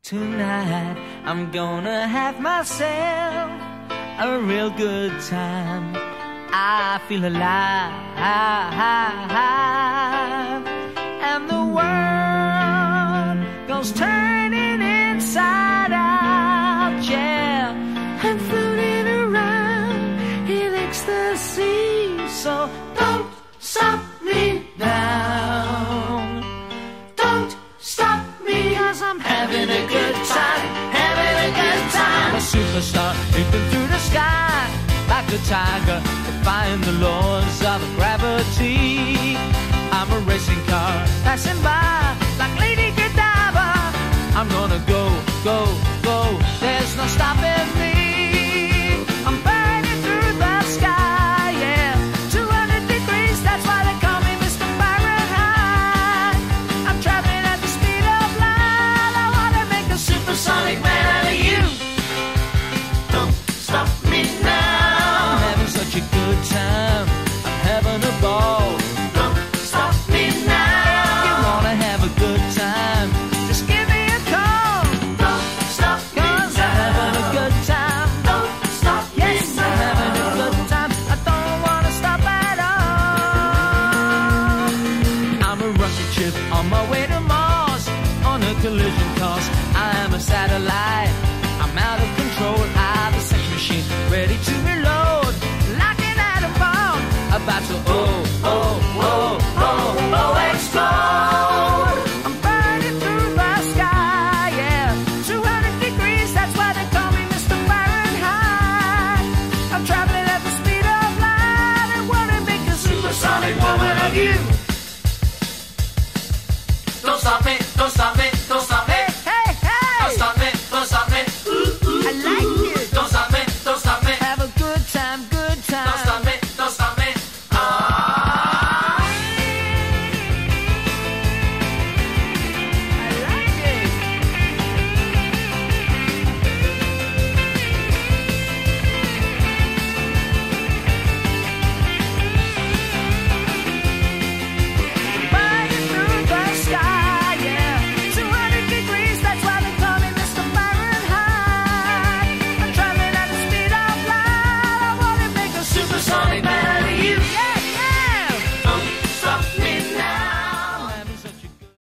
Tonight I'm gonna have myself a real good time. I feel alive, and the world goes turning inside out. Yeah, I'm floating around in ecstasy. So don't stop me now. Don't stop me, 'cause I'm having a good time, having a good time. I'm a superstar leaping through the sky like a tiger, defying the laws of gravity. I'm a racing car passing by like Lady Godiva. I'm gonna go, go, go. There's no stopping me. I'm burning through the sky, yeah. 200 degrees, that's why they call me Mr. Fahrenheit. I'm traveling at the speed of light. I wanna make a supersonic man out of you. Don't stop me now. I'm having such a good time. I'm having a ball. Don't stop me now. If you wanna have a good time, just give me a call. Don't stop me now. 'Cause I'm having a good time. Don't stop me now. Yes, I'm having a good time. I don't wanna stop at all. I'm a rocket ship on my way to Mars on a collision course.